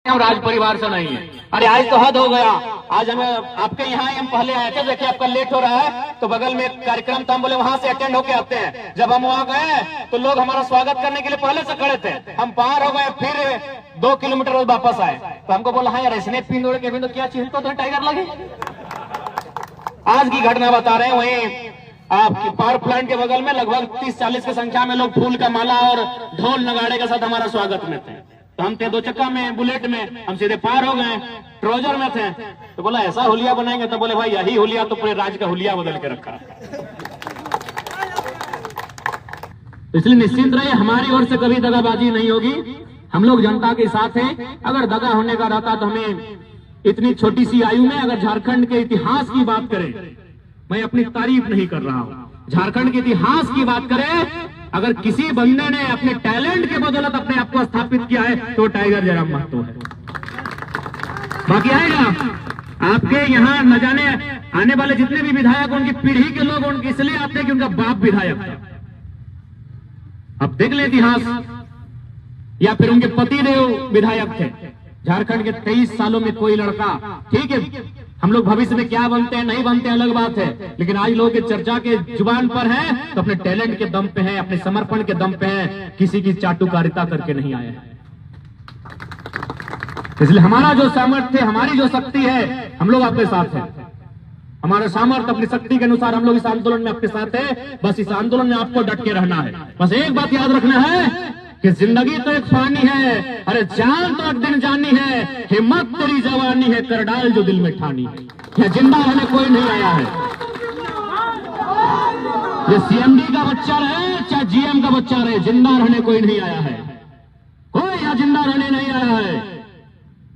हम राज परिवार से नहीं है। अरे आज तो हद हो गया। आज हमें आपके यहाँ हम पहले आए थे, देखिए आपका लेट हो रहा है तो बगल में एक कार्यक्रम था, हम बोले वहां से अटेंड होके आते हैं। जब हम वहां गए तो लोग हमारा स्वागत करने के लिए पहले से खड़े थे। हम पार हो गए, फिर 2 किलोमीटर वापस आए तो हमको बोला हाँ यार इसने पिंदोड़ के भी तो क्या चीज तो टाइगर लगे। आज की घटना बता रहे हैं, वहीं आपके पावर प्लांट के बगल में लगभग 30-40 की संख्या में लोग फूल का माला और ढोल नगाड़े के साथ हमारा स्वागत में थे। तो हम थे 2 चक्का में, बुलेट में, हम सीधे पार हो गए, ट्रोजर में थे। तो बोला ऐसा हुलिया बनाएंगे, तो बोले भाई यही हुलिया तो पूरे राज्य का हुलिया बदल के रखा। इसलिए निश्चिंत रहिए, हमारी ओर से कभी दगाबाजी नहीं होगी। हम लोग जनता के साथ हैं। अगर दगा होने का रहता तो हमें इतनी छोटी सी आयु में, अगर झारखंड के इतिहास की बात करें, मैं अपनी तारीफ नहीं कर रहा हूं, झारखंड के इतिहास की बात करें, अगर किसी बंदे ने अपने टैलेंट के बदौलत अपने आप को स्थापित किया है तो टाइगर जयराम महतो है। बाकी आएगा आपके यहाँ न जाने आने वाले जितने भी विधायक, उनकी पीढ़ी के लोग उनके इसलिए आते हैं कि उनका बाप विधायक था। अब देख ले इतिहास, या फिर उनके पतिदेव विधायक थे। झारखंड के 23 सालों में कोई लड़का, ठीक है हम लोग भविष्य में क्या बनते हैं नहीं बनते हैं अलग बात है, लेकिन आज लोगों की चर्चा के जुबान पर है तो अपने टैलेंट के दम पे है, अपने समर्पण के दम पे है, किसी की चाटुकारिता करके नहीं आए हैं। इसलिए हमारा जो सामर्थ्य, हमारी जो शक्ति है, हम लोग आपके साथ हैं। हमारा सामर्थ्य अपनी शक्ति के अनुसार हम लोग इस आंदोलन में आपके साथ है। बस इस आंदोलन में आपको डट के रहना है। बस एक बात याद रखना है कि जिंदगी तो एक फानी है, अरे जान तो एक दिन जानी है, हिम्मत तेरी जवानी है, कर डाल जो दिल में ठानी है। यह जिंदा रहने कोई नहीं आया है। ये सीएमडी का बच्चा रहे चाहे जीएम का बच्चा रहे, जिंदा रहने कोई नहीं आया है। कोई यहाँ जिंदा रहने नहीं आया है।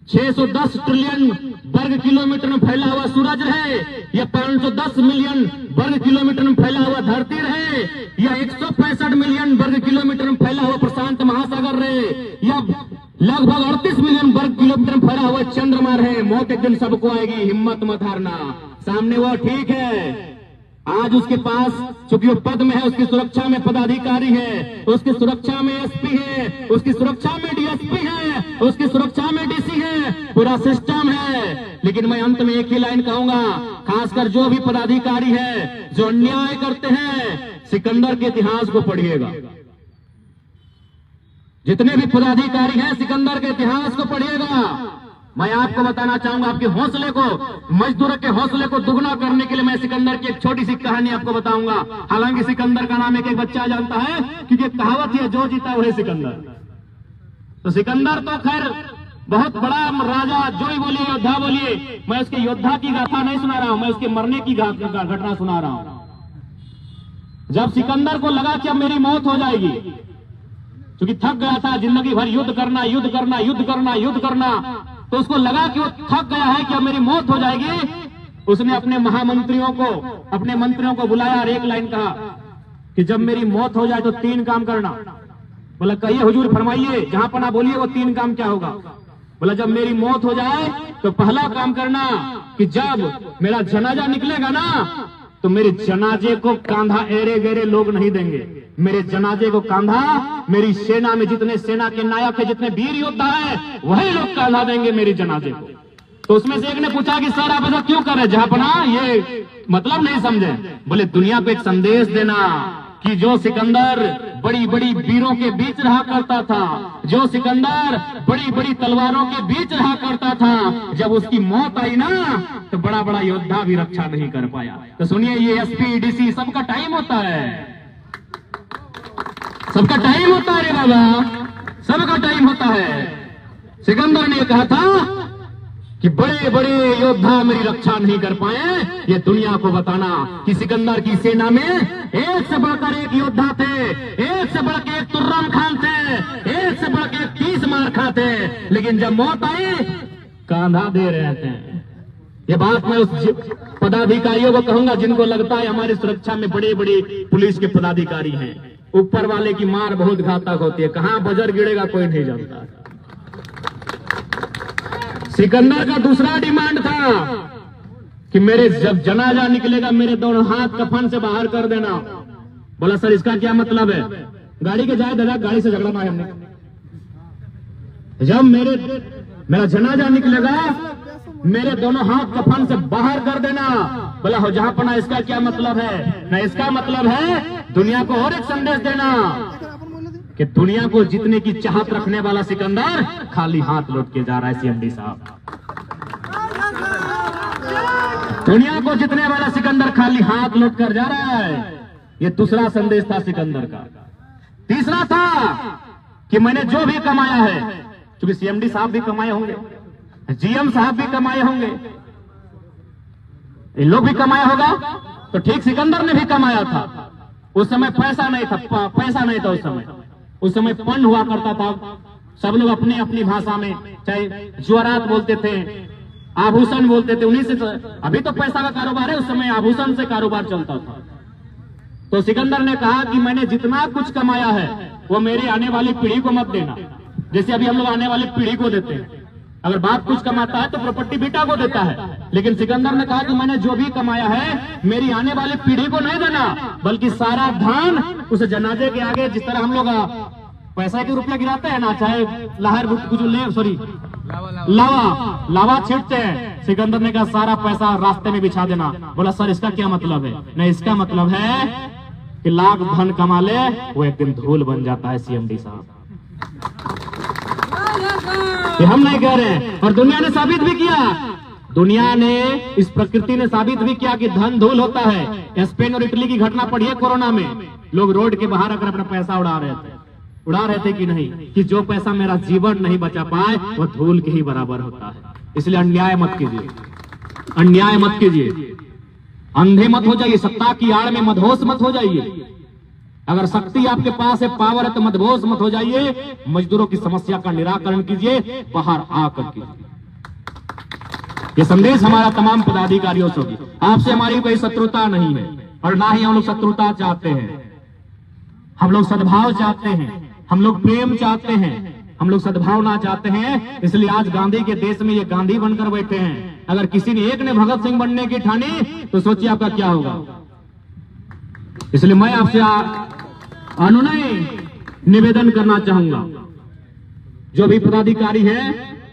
610 ट्रिलियन वर्ग किलोमीटर में फैला हुआ सूरज रहे, या 510 मिलियन वर्ग किलोमीटर में फैला हुआ धरती रहे, या 165 मिलियन वर्ग किलोमीटर में फैला हुआ प्रशांत महासागर रहे, या लगभग 38 मिलियन वर्ग किलोमीटर में फैला हुआ चंद्रमा रहे, मौत एक दिन सबको आएगी, हिम्मत मत हारना। सामने वो ठीक है, आज उसके पास चूंकि वो पद में है, उसकी सुरक्षा में पदाधिकारी है, उसकी सुरक्षा में एसपी है, उसकी सुरक्षा में डीएसपी है, उसकी सुरक्षा में डीसी है, पूरा सिस्टम है। लेकिन मैं अंत में एक ही लाइन कहूंगा, खासकर जो भी पदाधिकारी है जो अन्याय करते हैं, सिकंदर के इतिहास को पढ़िएगा। जितने भी पदाधिकारी हैं, सिकंदर के इतिहास को पढ़िएगा। मैं आपको बताना चाहूंगा, आपके हौसले को, मजदूरों के हौसले को दुगना करने के लिए मैं सिकंदर की एक छोटी सी कहानी आपको बताऊंगा। हालांकि सिकंदर का नाम एक बच्चा जानता है, क्योंकि कहावत है जो जीता वही सिकंदर। तो सिकंदर तो खैर बहुत बड़ा राजा, जो ही बोलिए योद्धा बोलिए, मैं उसके योद्धा की गाथा नहीं सुना रहा हूं, मैं उसके मरने की घटना सुना रहा हूं। जब सिकंदर को लगा कि अब मेरी मौत हो जाएगी, क्योंकि थक गया था जिंदगी भर युद्ध करना युद्ध करना युद्ध करना युद्ध करना, तो उसको लगा कि वो थक गया है कि अब मेरी मौत हो जाएगी। उसने अपने महामंत्रियों को, अपने मंत्रियों को बुलाया और एक लाइन कहा कि जब मेरी मौत हो जाए तो 3 काम करना। बोला कहिए हुजूर फरमाइए, जहां पर ना बोलिए वो 3 काम क्या होगा। बोला जब मेरी मौत हो जाए तो पहला काम करना कि जब मेरा जनाजा निकलेगा ना, तो मेरे जनाजे को कांधा एरे गेरे लोग नहीं देंगे। मेरे जनाजे को कांधा मेरी सेना में जितने सेना के नायक है, जितने वीर योद्धा है, वही लोग कांधा देंगे मेरे जनाजे को। तो उसमें से एक ने पूछा कि सर आप ऐसा क्यों कर रहे जहापना, ये मतलब नहीं समझे। बोले दुनिया को एक संदेश देना कि जो सिकंदर बड़ी बड़ी वीरों के बीच रहा करता था, जो सिकंदर बड़ी बड़ी तलवारों के बीच रहा करता था, जब उसकी मौत आई ना तो बड़ा बड़ा योद्धा भी रक्षा नहीं कर पाया। तो सुनिए, ये एसपी डीसी सबका टाइम होता है, सबका टाइम होता है रे बाबा, सबका टाइम होता है। सिकंदर ने कहा था कि बड़े बड़े योद्धा मेरी रक्षा नहीं कर पाए, ये दुनिया को बताना कि सिकंदर की सेना में एक से बढ़कर एक योद्धा थे, एक से बढ़कर एक तुर्रम खान थे, एक से बढ़कर एक 30 मार खा थे, लेकिन जब मौत आई कांधा दे रहे थे। ये बात मैं उस पदाधिकारियों को कहूंगा जिनको लगता है हमारी सुरक्षा में बड़े बड़े पुलिस के पदाधिकारी हैं। ऊपर वाले की मार बहुत घातक होती है, कहां बजर गिरेगा कोई नहीं जानता। सिकंदर का दूसरा डिमांड था कि मेरे जब जनाजा निकलेगा मेरे दोनों हाथ कफन से बाहर कर देना। बोला सर इसका क्या मतलब है। गाड़ी के जाए दादा, गाड़ी से झगड़ा ना है हमने। जब मेरे मेरा जनाजा निकलेगा, मेरे दोनों हाथ कफन से बाहर कर देना। बोला हो जहां पना, इसका क्या मतलब है? ना इसका मतलब है दुनिया को और एक संदेश देना कि दुनिया को जीतने की चाहत रखने वाला सिकंदर खाली हाथ लौट के जा रहा है। सीएमडी साहब, दुनिया को जीतने वाला सिकंदर खाली हाथ लौट कर जा रहा है। ये दूसरा संदेश था सिकंदर का। तीसरा था कि मैंने जो भी कमाया है, क्योंकि सीएमडी साहब भी कमाए होंगे, जीएम साहब भी कमाए होंगे, इन लोग भी कमाया होगा, तो ठीक सिकंदर ने भी कमाया था। उस समय पैसा नहीं था, पैसा नहीं था उस समय फंड हुआ करता था। सब लोग अपनी अपनी भाषा में, चाहे ज्वरात बोलते थे, आभूषण बोलते थे, उन्हीं से। अभी तो पैसा का कारोबार है, उस समय आभूषण से कारोबार चलता था। तो सिकंदर ने कहा कि मैंने जितना कुछ कमाया है वो मेरी आने वाली पीढ़ी को मत देना। जैसे अभी हम लोग आने वाली पीढ़ी को देते हैं, अगर बाप कुछ कमाता है तो प्रॉपर्टी बेटा को देता है, लेकिन सिकंदर ने कहा कि मैंने जो भी कमाया है मेरी आने वाली पीढ़ी को नहीं देना, बल्कि सारा धन उस जनाजे के आगे, जिस तरह हम लोग पैसा के रुपया गिराते हैं ना, चाहे लहर कुछ सॉरी लावा छींटते हैं, सिकंदर ने कहा सारा पैसा रास्ते में बिछा देना। बोला सर इसका क्या मतलब है? नहीं, इसका मतलब है कि लाख धन कमा ले वो एक दिन धूल बन जाता है। सीएमडी साहब, ये हम नहीं कह रहे हैं, और दुनिया ने साबित भी किया। दुनिया ने, इस प्रकृति ने साबित भी किया कि धन धूल होता है। स्पेन और इटली की घटना पढ़ी है कोरोना में, लोग रोड के बाहर आकर अपना पैसा उड़ा रहे थे कि नहीं, कि जो पैसा मेरा जीवन नहीं बचा पाए वो धूल के ही बराबर होता है। इसलिए अन्याय मत कीजिए, अन्याय मत कीजिए, अंधे मत हो जाइए, सत्ता की आड़ में मदहोश मत हो जाइए। अगर शक्ति आपके पास है, पावर है, तो मदहोश मत हो जाइए। मजदूरों की समस्या का निराकरण कीजिए, बाहर आकर कीजिए। ये संदेश हमारा तमाम पदाधिकारियों से होगी। आपसे हमारी कोई शत्रुता नहीं है, और ना ही हम लोग शत्रुता चाहते हैं। हम लोग सद्भाव चाहते हैं, हम लोग प्रेम चाहते हैं, हम लोग सद्भावना चाहते हैं। इसलिए आज गांधी के देश में ये गांधी बनकर बैठे हैं। अगर किसी ने एक ने भगत सिंह बनने की ठानी तो सोचिए आपका क्या होगा। इसलिए मैं आपसे अनुनय निवेदन करना चाहूंगा, जो भी पदाधिकारी है,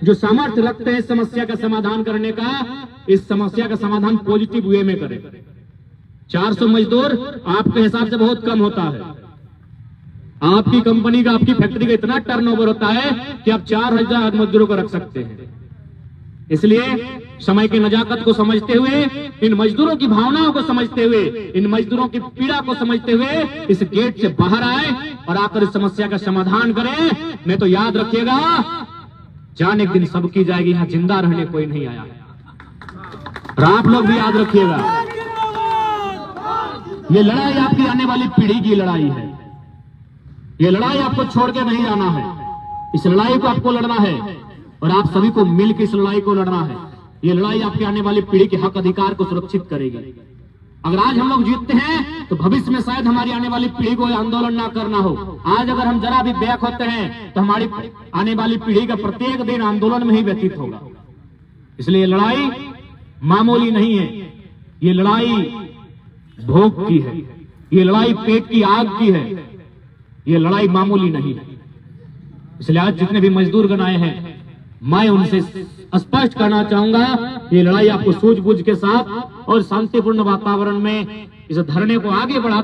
जो सामर्थ्य रखते हैं इस समस्या का समाधान करने का, इस समस्या का समाधान पॉजिटिव वे में करें। 400 मजदूर आपके हिसाब से बहुत कम होता है। आपकी कंपनी का, आपकी फैक्ट्री का इतना टर्नओवर होता है कि आप 4000 मजदूरों को रख सकते हैं। इसलिए समय की नजाकत को समझते हुए, इन मजदूरों की भावनाओं को समझते हुए, इन मजदूरों की पीड़ा को समझते हुए इस गेट से बाहर आए और आकर इस समस्या का समाधान करें। नहीं तो याद रखिएगा, जान एक दिन सबकी जाएगी, यहां जिंदा रहने कोई नहीं आया। और आप लोग भी याद रखिएगा, ये लड़ाई आपकी आने वाली पीढ़ी की लड़ाई है। ये लड़ाई आपको छोड़ के नहीं जाना है, इस लड़ाई को आपको लड़ना है, और आप सभी को मिलकर इस लड़ाई को लड़ना है। ये लड़ाई आपकी आने वाली पीढ़ी के हक अधिकार को सुरक्षित करेगी। अगर आज हम लोग जीतते हैं तो भविष्य में शायद हमारी आने वाली पीढ़ी को आंदोलन ना करना हो। आज अगर हम जरा भी बैक होते हैं तो हमारी आने वाली पीढ़ी का प्रत्येक दिन आंदोलन में ही व्यतीत होगा। इसलिए ये लड़ाई मामूली नहीं है, ये लड़ाई भूख की है, ये लड़ाई पेट की आग की है, ये लड़ाई मामूली नहीं है। इसलिए आज जितने भी मजदूर गण आए हैं, मैं उनसे स्पष्ट करना चाहूंगा, ये लड़ाई आपको सूझबूझ के साथ और शांतिपूर्ण वातावरण में इस धरने को आगे बढ़ाते